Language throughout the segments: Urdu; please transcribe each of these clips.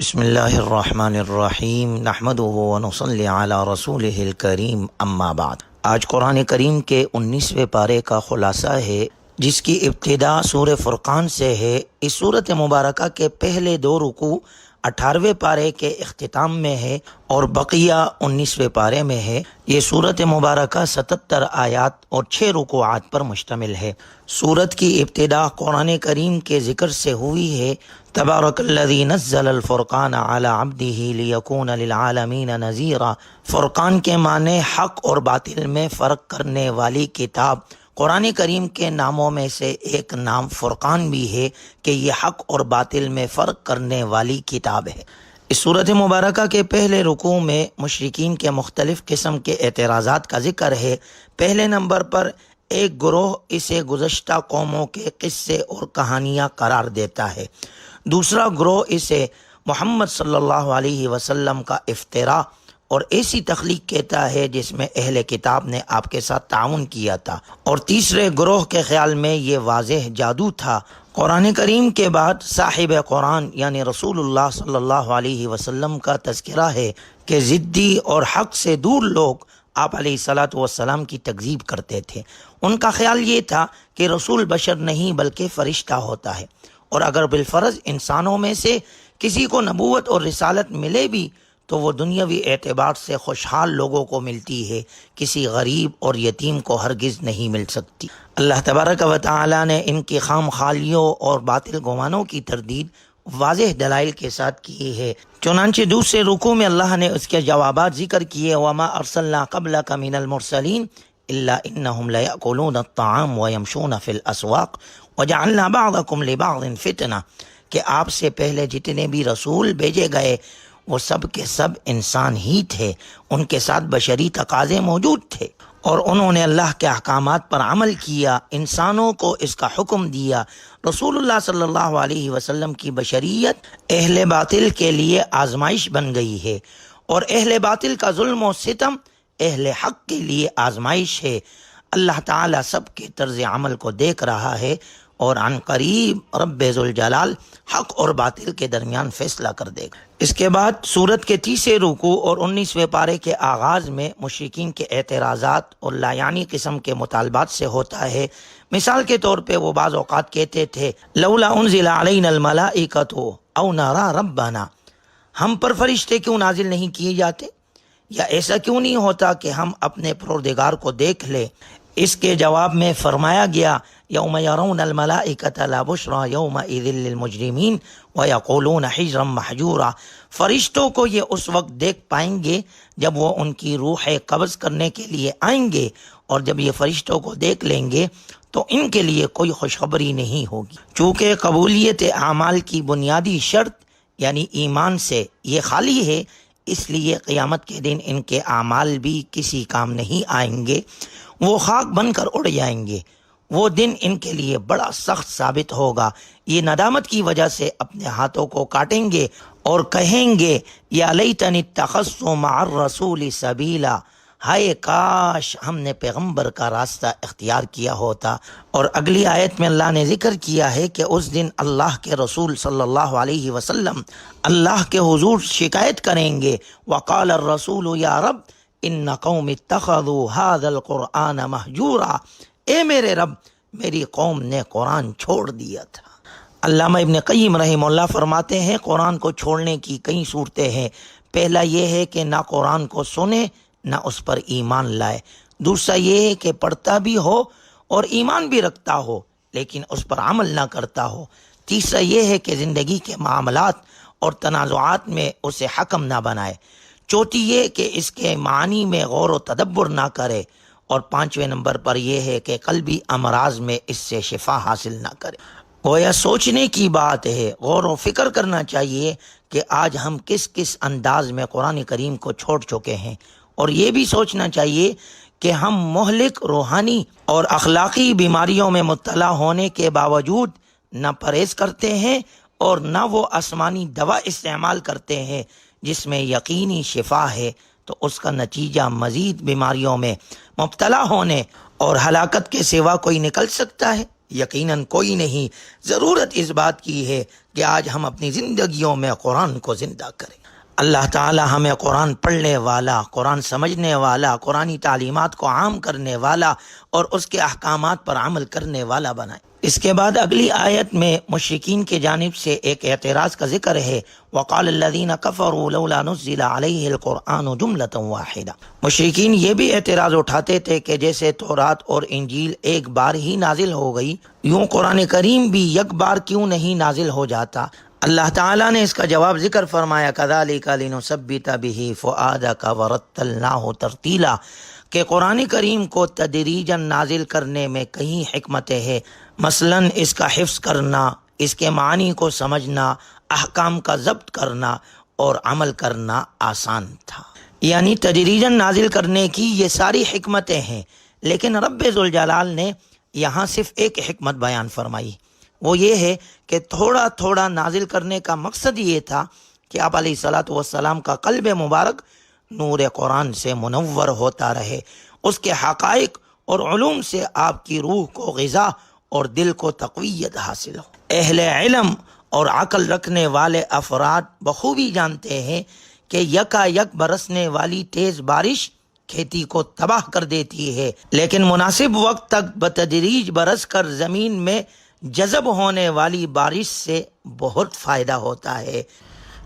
بسم اللہ الرحمن الرحیم نحمدہ ونصلی علی رسولہ الکریم اما بعد۔ آج قرآن کریم کے 19ویں پارے کا خلاصہ ہے جس کی ابتدا سورہ فرقان سے ہے۔ اس سورت مبارکہ کے پہلے 2 رکوع 18ویں پارے کے اختتام میں ہے اور بقیہ 19ویں پارے میں ہے۔ یہ سورت مبارکہ 77 آیات اور 6 رکوعات پر مشتمل ہے۔ سورت کی ابتدا قرآن کریم کے ذکر سے ہوئی ہے۔ تبارک الذی نزل الفرقان علی عبدہ لیکون للعالمین نذیرا۔ فرقان کے معنی حق اور باطل میں فرق کرنے والی کتاب۔ قرآن کریم کے ناموں میں سے ایک نام فرقان بھی ہے کہ یہ حق اور باطل میں فرق کرنے والی کتاب ہے۔ اس سورت مبارکہ کے پہلے رکوع میں مشرکین کے مختلف قسم کے اعتراضات کا ذکر ہے۔ پہلے نمبر پر ایک گروہ اسے گزشتہ قوموں کے قصے اور کہانیاں قرار دیتا ہے۔ دوسرا گروہ اسے محمد صلی اللہ علیہ وسلم کا افتراء اور ایسی تخلیق کہتا ہے جس میں اہل کتاب نے آپ کے ساتھ تعاون کیا تھا، اور تیسرے گروہ کے خیال میں یہ واضح جادو تھا۔ قرآن کریم کے بعد صاحب قرآن یعنی رسول اللہ صلی اللہ علیہ وسلم کا تذکرہ ہے کہ ضدی اور حق سے دور لوگ آپ علیہ الصلاۃ والسلام کی تکذیب کرتے تھے۔ ان کا خیال یہ تھا کہ رسول بشر نہیں بلکہ فرشتہ ہوتا ہے، اور اگر بالفرض انسانوں میں سے کسی کو نبوت اور رسالت ملے بھی تو وہ دنیاوی اعتبار سے خوشحال لوگوں کو ملتی ہے، کسی غریب اور یتیم کو ہرگز نہیں مل سکتی۔ اللہ تبارک و تعالی نے ان کی خام خالیوں اور باطل گمانوں کی تردید واضح دلائل کے ساتھ کی ہے۔ چنانچہ دوسرے رکوع میں اللہ نے اس کے جوابات ذکر کیے۔ وَمَا أَرْسَلْنَا قَبْلَكَ مِنَ الْمُرْسَلِينَ إِلَّا إِنَّهُمْ لَيَأْكُلُونَ الطَّعَامَ وَيَمْشُونَ فِي الْأَسْوَاقِ وَجَعَلْنَا بَعْضَكُمْ لِبَعْضٍ فِتْنَةً، کہ آپ سے پہلے جتنے بھی رسول بھیجے گئے وہ سب کے سب انسان ہی تھے، ان کے ساتھ بشری تقاضے موجود تھے، اور انہوں نے اللہ کے احکامات پر عمل کیا، انسانوں کو اس کا حکم دیا۔ رسول اللہ صلی اللہ علیہ وسلم کی بشریت اہل باطل کے لیے آزمائش بن گئی ہے، اور اہل باطل کا ظلم و ستم اہل حق کے لیے آزمائش ہے۔ اللہ تعالیٰ سب کے طرز عمل کو دیکھ رہا ہے، اور عن قریب رب ذوالجلال حق اور باطل کے درمیان فیصلہ کر دے گا۔ اس کے بعد سورت کے تیسرے رکوع اور 19ویں پارے کے آغاز میں مشرکین کے اعتراضات اور لایعنی قسم کے مطالبات سے ہوتا ہے۔ مثال کے طور پہ وہ بعض اوقات کہتے تھے لولا انزل علینا الملائکۃ او نرى ربنا، ہم پر فرشتے کیوں نازل نہیں کیے جاتے، یا ایسا کیوں نہیں ہوتا کہ ہم اپنے پروردگار کو دیکھ لیں۔ اس کے جواب میں فرمایا گیا یوم یرون الملائکۃ لا بشری یومئذ للمجرمین ویقولون حجرا محجورا، فرشتوں کو یہ اس وقت دیکھ پائیں گے جب وہ ان کی روح قبض کرنے کے لیے آئیں گے، اور جب یہ فرشتوں کو دیکھ لیں گے تو ان کے لیے کوئی خوشخبری نہیں ہوگی۔ چونکہ قبولیت اعمال کی بنیادی شرط یعنی ایمان سے یہ خالی ہے، اس لیے قیامت کے دن ان کے اعمال بھی کسی کام نہیں آئیں گے، وہ خاک بن کر اڑ جائیں گے۔ وہ دن ان کے لیے بڑا سخت ثابت ہوگا، یہ ندامت کی وجہ سے اپنے ہاتھوں کو کاٹیں گے اور کہیں گے یا لیتنی اتخذت مع الرسول سبیلا، ہائے کاش ہم نے پیغمبر کا راستہ اختیار کیا ہوتا۔ اور اگلی آیت میں اللہ نے ذکر کیا ہے کہ اس دن اللہ کے رسول صلی اللہ علیہ وسلم اللہ کے حضور شکایت کریں گے، وقال الرسول یا رب ان قوم اتخذوا هذا القرآن مہجورا، اے میرے رب میری قوم نے قرآن چھوڑ دیا تھا۔ علامہ ابن قیم رحمہ اللہ فرماتے ہیں قرآن کو چھوڑنے کی کئی صورتیں ہیں۔ پہلا یہ ہے کہ نہ قرآن کو سنے نہ اس پر ایمان لائے، دوسرا یہ ہے کہ پڑھتا بھی ہو اور ایمان بھی رکھتا ہو لیکن اس پر عمل نہ کرتا ہو، تیسرا یہ ہے کہ زندگی کے معاملات اور تنازعات میں اسے حکم نہ بنائے، چوتھی یہ کہ اس کے معنی میں غور و تدبر نہ کرے، اور 5ویں نمبر پر یہ ہے کہ قلبی امراض میں اس سے شفا حاصل نہ کرے۔ گویا سوچنے کی بات ہے، غور و فکر کرنا چاہیے کہ آج ہم کس کس انداز میں قرآن کریم کو چھوڑ چکے ہیں، اور یہ بھی سوچنا چاہیے کہ ہم مہلک روحانی اور اخلاقی بیماریوں میں مبتلا ہونے کے باوجود نہ پرہیز کرتے ہیں اور نہ وہ آسمانی دوا استعمال کرتے ہیں جس میں یقینی شفا ہے، تو اس کا نتیجہ مزید بیماریوں میں مبتلا ہونے اور ہلاکت کے سوا کوئی نکل سکتا ہے؟ یقیناً کوئی نہیں، ضرورت اس بات کی ہے کہ آج ہم اپنی زندگیوں میں قرآن کو زندہ کریں۔ اللہ تعالی ہمیں قرآن پڑھنے والا، قرآن سمجھنے والا، قرآنی تعلیمات کو عام کرنے والا اور اس کے احکامات پر عمل کرنے والا بنائے۔ اس کے بعد اگلی آیت میں مشرکین کی جانب سے ایک اعتراض کا ذکر ہے، وقال الذین کفروا لولا نزل علیہ القرآن جملۃ واحدہ۔ مشرکین یہ بھی اعتراض اٹھاتے تھے کہ جیسے تورات اور انجیل ایک بار ہی نازل ہو گئی، یوں قرآن کریم بھی یک بار کیوں نہیں نازل ہو جاتا؟ اللہ تعالیٰ نے اس کا جواب ذکر فرمایا، کذالک لنثبت بہ فؤادک ورتلناہ ترتیلا، کہ قرآن کریم کو تدریجاً نازل کرنے میں کئی حکمتیں ہیں، مثلا اس کا حفظ کرنا، اس کے معنی کو سمجھنا، احکام کا ضبط کرنا اور عمل کرنا آسان تھا۔ یعنی تدریجاً نازل کرنے کی یہ ساری حکمتیں ہیں، لیکن رب ذوالجلال نے یہاں صرف ایک حکمت بیان فرمائی، وہ یہ ہے کہ تھوڑا تھوڑا نازل کرنے کا مقصد یہ تھا کہ آپ علیہ الصلاۃ والسلام کا قلب مبارک نور قرآن سے منور ہوتا رہے، اس کے حقائق اور علوم سے آپ کی روح کو غذا اور دل کو تقویت حاصل ہو۔ اہل علم اور عقل رکھنے والے افراد بخوبی جانتے ہیں کہ یکا یک برسنے والی تیز بارش کھیتی کو تباہ کر دیتی ہے، لیکن مناسب وقت تک بتدریج برس کر زمین میں جذب ہونے والی بارش سے بہت فائدہ ہوتا ہے۔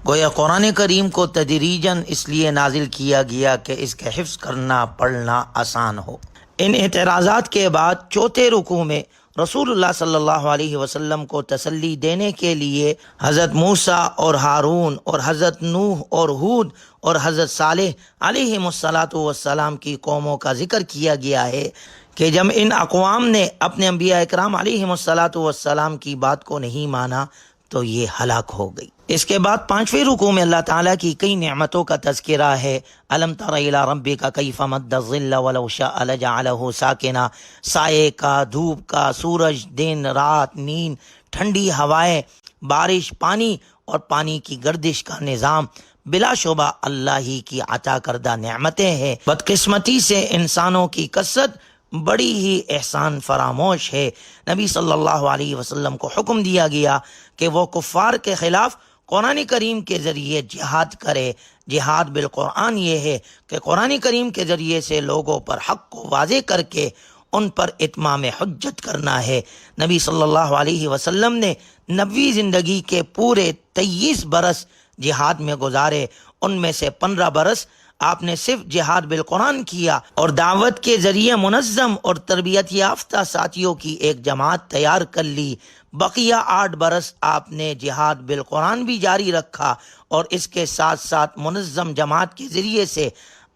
گویا قرآن کریم کو تدریجاً اس لیے نازل کیا گیا کہ اس کے حفظ کرنا پڑھنا آسان ہو۔ ان اعتراضات کے بعد چوتھے رکوع میں رسول اللہ صلی اللہ علیہ وسلم کو تسلی دینے کے لیے حضرت موسیٰ اور ہارون اور حضرت نوح اور ہود اور حضرت صالح علیہم الصلاۃ والسلام کی قوموں کا ذکر کیا گیا ہے کہ جب ان اقوام نے اپنے انبیاء اکرام علیہم الصلاۃ والسلام کی بات کو نہیں مانا تو یہ ہلاک ہو گئی۔ اس کے بعد پانچویں رکوع میں اللہ تعالیٰ کی کئی نعمتوں کا تذکرہ ہے۔ الم تر الی ربک کیف مد الظل ولو شاء لجعلہ ساکنا، سائے کا، دھوپ کا، سورج، دن رات، نیند، ٹھنڈی ہوائیں، بارش، پانی اور پانی کی گردش کا نظام بلا شبہ اللہ ہی کی عطا کردہ نعمتیں ہیں۔ بدقسمتی سے انسانوں کی کثرت بڑی ہی احسان فراموش ہے۔ نبی صلی اللہ علیہ وسلم کو حکم دیا گیا کہ وہ کفار کے خلاف قرآن کریم کے ذریعے جہاد کرے۔ جہاد بالقرآن یہ ہے کہ قرآن کریم کے ذریعے سے لوگوں پر حق کو واضح کر کے ان پر اتمام حجت کرنا ہے۔ نبی صلی اللہ علیہ وسلم نے نبوی زندگی کے پورے 23 برس جہاد میں گزارے، ان میں سے 15 برس آپ نے صرف جہاد بالقرآن کیا اور دعوت کے ذریعے منظم اور تربیت یافتہ ساتھیوں کی ایک جماعت تیار کر لی۔ بقیہ 8 برس آپ نے جہاد بالقرآن بھی جاری رکھا اور اس کے ساتھ ساتھ منظم جماعت کے ذریعے سے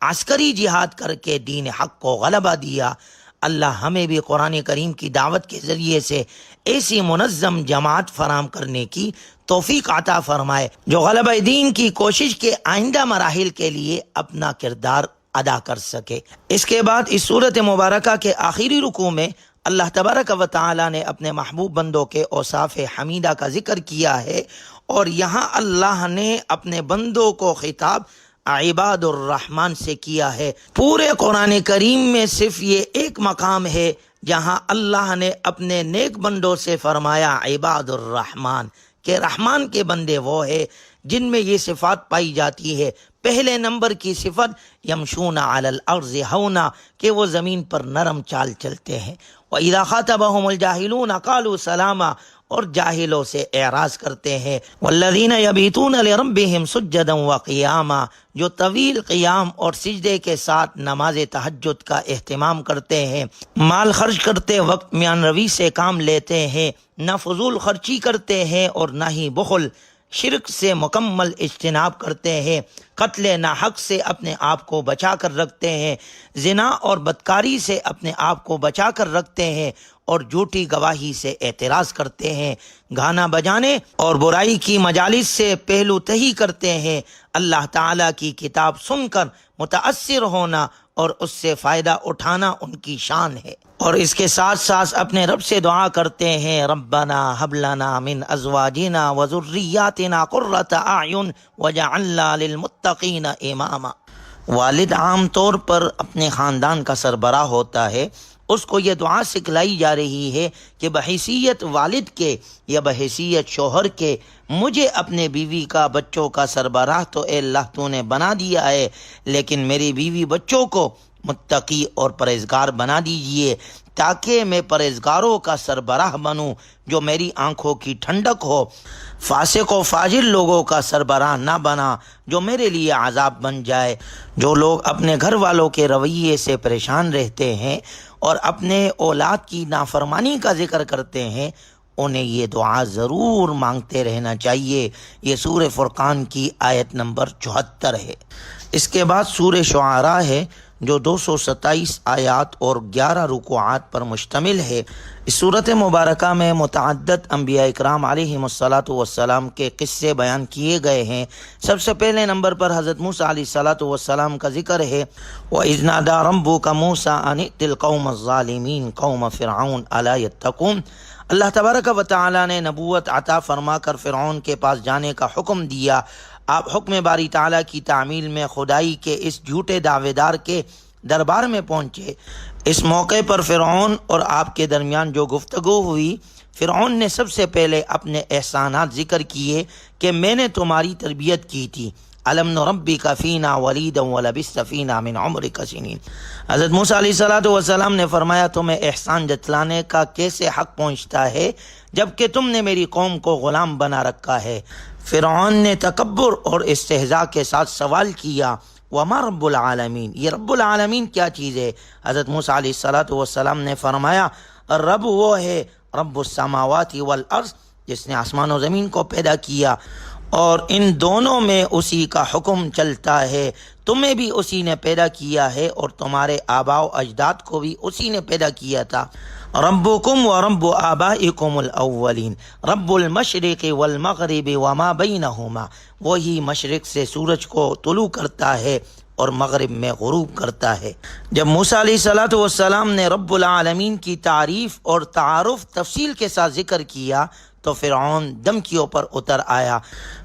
عسکری جہاد کر کے دین حق کو غلبہ دیا۔ اللہ ہمیں بھی قرآن کریم کی دعوت کے ذریعے سے ایسی منظم جماعت فراہم کرنے کی توفیق عطا فرمائے جو غلبہ دین کی کوشش کے آئندہ مراحل کے لیے اپنا کردار ادا کر سکے۔ اس کے بعد اس سورت مبارکہ کے آخری رکوع میں اللہ تبارک و تعالی نے اپنے محبوب بندوں کے اوصاف حمیدہ کا ذکر کیا ہے، اور یہاں اللہ نے اپنے بندوں کو خطاب عباد الرحمن سے کیا ہے۔ پورے قرآن کریم میں صرف یہ ایک مقام ہے جہاں اللہ نے اپنے نیک بندوں سے فرمایا عباد الرحمن، کہ رحمان کے بندے وہ ہے جن میں یہ صفات پائی جاتی ہے۔ پہلے نمبر کی صفت یمشون علی الارض ہونا، کہ وہ زمین پر نرم چال چلتے ہیں۔ وَإِذَا خَاطَبَهُمُ الْجَاهِلُونَ قَالُوا سَلَامًا، اور جاہلوں سے اعراض کرتے ہیں۔ وَالَّذِينَ يَبِيتُونَ لِرَبِّهِمْ سُجَّدًا وَقِيَامًا، جو طویل قیام اور سجدے کے ساتھ نماز تہجد کا اہتمام کرتے ہیں۔ مال خرچ کرتے وقت میان روی سے کام لیتے ہیں، نہ فضول خرچی کرتے ہیں اور نہ ہی بخل۔ شرک سے مکمل اجتناب کرتے ہیں، قتل ناحق سے اپنے آپ کو بچا کر رکھتے ہیں، زنا اور بدکاری سے اپنے آپ کو بچا کر رکھتے ہیں اور جھوٹی گواہی سے اعتراض کرتے ہیں، گانا بجانے اور برائی کی مجالس سے پہلو تہی کرتے ہیں۔ اللہ تعالیٰ کی کتاب سن کر متاثر ہونا اور اس سے فائدہ اٹھانا ان کی شان ہے، اور اس کے ساتھ ساتھ اپنے رب سے دعا کرتے ہیں، ربنا ہب لنا من ازواجنا وذریاتنا قرۃ اعین وجعلنا للمتقین اماما۔ والد عام طور پر اپنے خاندان کا سربراہ ہوتا ہے، اس کو یہ دعا سکھلائی جا رہی ہے کہ بحیثیت والد کے یا بحیثیت شوہر کے مجھے اپنے بیوی کا بچوں کا سربراہ تو اے اللہ تو نے بنا دیا ہے، لیکن میری بیوی بچوں کو متقی اور پرہیزگار بنا دیجئے تاکہ میں پرہیزگاروں کا سربراہ بنوں، جو میری آنکھوں کی ٹھنڈک ہو، فاسق و فاجر لوگوں کا سربراہ نہ بنا جو میرے لیے عذاب بن جائے۔ جو لوگ اپنے گھر والوں کے رویے سے پریشان رہتے ہیں اور اپنے اولاد کی نافرمانی کا ذکر کرتے ہیں، انہیں یہ دعا ضرور مانگتے رہنا چاہیے۔ یہ سورہ فرقان کی آیت نمبر 74 ہے۔ اس کے بعد سورہ شعراء ہے جو 227 آیات اور 11 رکوعات پر مشتمل ہے۔ اس صورت مبارکہ میں متعدد انبیاء اکرام علیہم الصلاۃ کے قصے بیان کیے گئے ہیں۔ سب سے پہلے نمبر پر حضرت موسیٰ علیہ السلام کا ذکر ہے۔ وَإِذْ نَادَىٰ رَبُّكَ مُوسَىٰ أَنِ ائْتِ الْقَوْمَ الظَّالِمِينَ قَوْمَ فِرْعَوْنَ أَلَا يَتَّقُونَ۔ اللہ تبارک و تعالیٰ نے نبوت عطا فرما کر فرعون کے پاس جانے کا حکم دیا۔ آپ حکم باری تعالیٰ کی تعمیل میں خدائی کے اس جھوٹے دعوے دار کے دربار میں پہنچے۔ اس موقع پر فرعون اور آپ کے درمیان جو گفتگو ہوئی، فرعون نے سب سے پہلے اپنے احسانات ذکر کیے کہ میں نے تمہاری تربیت کی تھی۔ أَلَمْ نُرَبِّكَ فِينَا وَلِيدًا وَلَبِثْتَ فِينَا مِنْ عُمْرِكَ سِنِينَ۔ حضرت موسیٰ علیہ السلام نے فرمایا تمہیں احسان جتلانے کا کیسے حق پہنچتا ہے جبکہ تم نے میری قوم کو غلام بنا رکھا ہے۔ فرعون نے تکبر اور استہزاء کے ساتھ سوال کیا، وما رب العالمین، یہ رب العالمین کیا چیز ہے؟ حضرت موسیٰ علیہ السلام نے فرمایا رب وہ ہے رب السماوات والارض، جس نے آسمان و زمین کو پیدا کیا اور ان دونوں میں اسی کا حکم چلتا ہے۔ تمہیں بھی اسی نے پیدا کیا ہے اور تمہارے آباء و اجداد کو بھی اسی نے پیدا کیا تھا۔ ربکم و رب آبائکم الاولین، رب المشرق والمغرب وما بینہما، وہی مشرق سے سورج کو طلوع کرتا ہے اور مغرب میں غروب کرتا ہے۔ جب موسیٰ علیہ السلام نے رب العالمین کی تعریف اور تعارف تفصیل کے ساتھ ذکر کیا تو فرعون دھمکیوں پر اتر آیا۔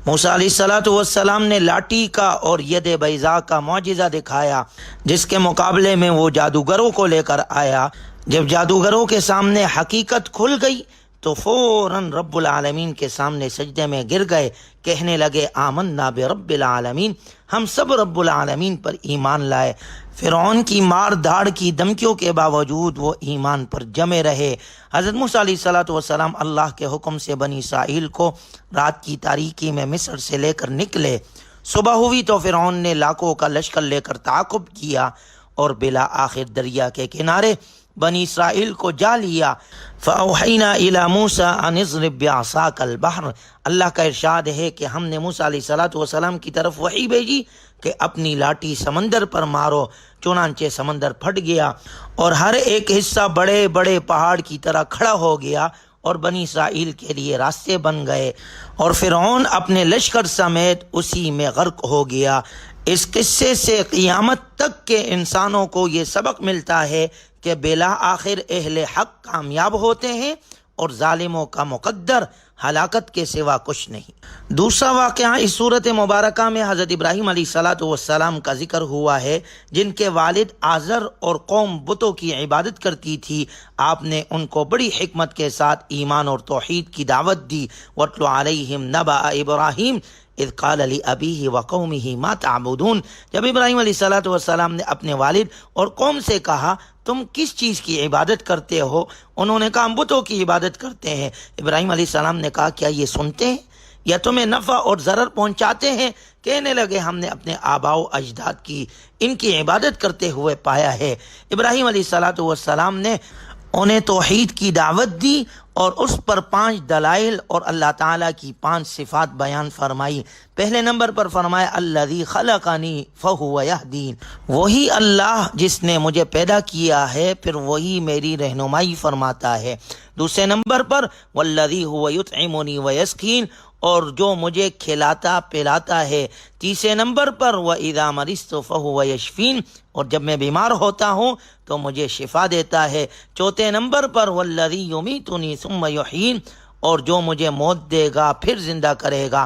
موسیٰ علیہ السلام نے لاٹھی کا اور ید بیضاء کا معجزہ دکھایا، جس کے مقابلے میں وہ جادوگروں کو لے کر آیا۔ جب جادوگروں کے سامنے حقیقت کھل گئی تو فوراً رب العالمین کے سامنے سجدے میں گر گئے، کہنے لگے آمنا برب العالمین، ہم سب رب العالمین پر ایمان لائے۔ فرعون کی مار دھاڑ کی دھمکیوں کے باوجود وہ ایمان پر جمے رہے۔ حضرت موسیٰ علیہ السلام اللہ کے حکم سے بنی اسرائیل کو رات کی تاریکی میں مصر سے لے کر نکلے۔ صبح ہوئی تو فرعون نے لاکھوں کا لشکر لے کر تعاقب کیا اور بلا آخر دریا کے کنارے بنی اسرائیل کو جا لیا۔ فَأَوْحَيْنَا إِلَى مُوسَىٰ أَنِ اضْرِب بِّعَصَاكَ الْبَحْرَ، اللہ کا ارشاد ہے کہ ہم نے موسیٰ علیہ السلام کی طرف وحی بھیجی کہ اپنی لاٹھی سمندر پر مارو، چنانچہ سمندر پھٹ گیا اور ہر ایک حصہ بڑے بڑے پہاڑ کی طرح کھڑا ہو گیا اور بنی اسرائیل کے لیے راستے بن گئے، اور فرعون اپنے لشکر سمیت اسی میں غرق ہو گیا۔ اس قصے سے قیامت تک کے انسانوں کو یہ سبق ملتا ہے کہ بلا آخر اہل حق کامیاب ہوتے ہیں اور ظالموں کا مقدر ہلاکت کے سوا کچھ نہیں۔ دوسرا واقعہ اس صورت مبارکہ میں حضرت ابراہیم علیہ السلام کا ذکر ہوا ہے، جن کے والد آزر اور قوم بتوں کی عبادت کرتی تھی۔ آپ نے ان کو بڑی حکمت کے ساتھ ایمان اور توحید کی دعوت دی۔ وَاتْلُ عَلَيْهِمْ نَبَأَ إِبْرَاهِيمَ اذ قال لأبیہ وقومہ ما تعبدون، جب ابراہیم علیہ السلام نے اپنے والد اور قوم سے کہا تم کس چیز کی عبادت کرتے ہو؟ انہوں نے کہا ہم بتوں کی عبادت کرتے ہیں۔ ابراہیم علیہ السلام نے کہا کیا یہ سنتے ہیں یا تمہیں نفع اور ضرر پہنچاتے ہیں؟ کہنے لگے ہم نے اپنے آباء و اجداد کی ان کی عبادت کرتے ہوئے پایا ہے۔ ابراہیم علیہ السلام نے انہیں توحید کی دعوت دی اور اس پر 5 دلائل اور اللہ تعالیٰ کی 5 صفات بیان فرمائی۔ پہلے نمبر پر فرمایا الذی خلقنی فہو یہدین، وہی اللہ جس نے مجھے پیدا کیا ہے پھر وہی میری رہنمائی فرماتا ہے۔ دوسرے نمبر پر والذی هو یطعمنی ویسقین، اور جو مجھے کھلاتا پلاتا ہے۔ تیسرے نمبر پر وَإِذَا مَرِضْتُ فَهُوَ يَشْفِينِ، اور جب میں بیمار ہوتا ہوں تو مجھے شفا دیتا ہے۔ چوتھے نمبر پر وَالَّذِي يُمِيتُنِي ثُمَّ يُحْيِينِ، اور جو مجھے موت دے گا پھر زندہ کرے گا۔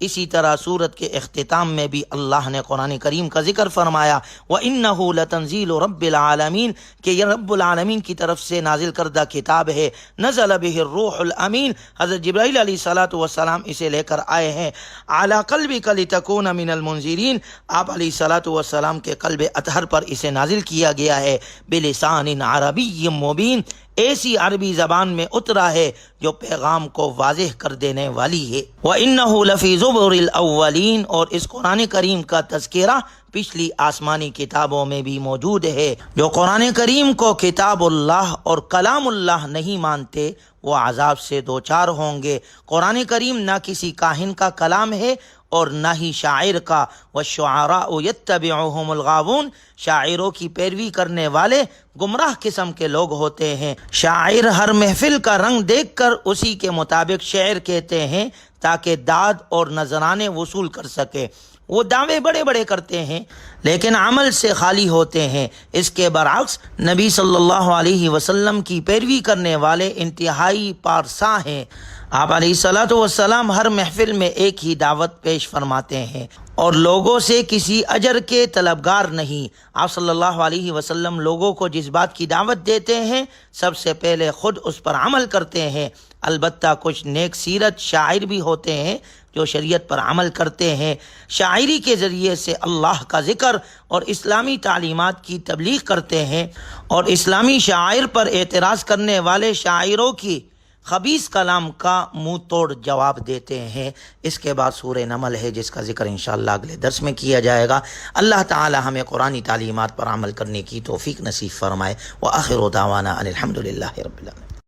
اسی طرح سورت کے اختتام میں بھی اللہ نے قرآن کریم کا ذکر فرمایا وَإِنَّهُ لَتَنزِيلُ رَبِّ الْعَالَمِينَ کہ یہ رب العالمین کی طرف سے نازل کردہ کتاب ہے، نزل بہ الروح الامین، حضرت جبرائیل علیہ الصلاۃ والسلام اسے لے کر آئے ہیں، علی قلبک لتکون من المنذرین، آپ علیہ الصلاۃ والسلام کے قلب اطہر پر اسے نازل کیا گیا ہے، بلسان عربی مبین، ایسی عربی زبان میں اترا ہے جو پیغام کو واضح کر دینے والی ہے۔ وَإِنَّهُ لَفِي زُبُرِ الْأَوَّلِينَ اور اس قرآن کریم کا تذکرہ پچھلی آسمانی کتابوں میں بھی موجود ہے۔ جو قرآن کریم کو کتاب اللہ اور کلام اللہ نہیں مانتے وہ عذاب سے دوچار ہوں گے۔ قرآن کریم نہ کسی کاہن کا کلام ہے اور نہ ہی شاعر کا، وَالشُّعَرَاءُ يَتَّبِعُهُمُ الْغَاوُونَ، شاعروں کی پیروی کرنے والے گمراہ قسم کے لوگ ہوتے ہیں۔ شاعر ہر محفل کا رنگ دیکھ کر اسی کے مطابق شعر کہتے ہیں تاکہ داد اور نذرانے وصول کر سکے۔ وہ دعوے بڑے بڑے کرتے ہیں لیکن عمل سے خالی ہوتے ہیں۔ اس کے برعکس نبی صلی اللہ علیہ وسلم کی پیروی کرنے والے انتہائی پارسا ہیں۔ آپ علیہ الصلاۃ والسلام ہر محفل میں ایک ہی دعوت پیش فرماتے ہیں اور لوگوں سے کسی اجر کے طلبگار نہیں۔ آپ صلی اللہ علیہ وسلم لوگوں کو جس بات کی دعوت دیتے ہیں سب سے پہلے خود اس پر عمل کرتے ہیں۔ البتہ کچھ نیک سیرت شاعر بھی ہوتے ہیں جو شریعت پر عمل کرتے ہیں، شاعری کے ذریعے سے اللہ کا ذکر اور اسلامی تعلیمات کی تبلیغ کرتے ہیں، اور اسلامی شاعر پر اعتراض کرنے والے شاعروں کی خبیث کلام کا منہ توڑ جواب دیتے ہیں۔ اس کے بعد سورہ نمل ہے جس کا ذکر انشاءاللہ اگلے درس میں کیا جائے گا۔ اللہ تعالی ہمیں قرآنی تعلیمات پر عمل کرنے کی توفیق نصیب فرمائے۔ وآخر دعوانا ان الحمد للہ رب العالمین۔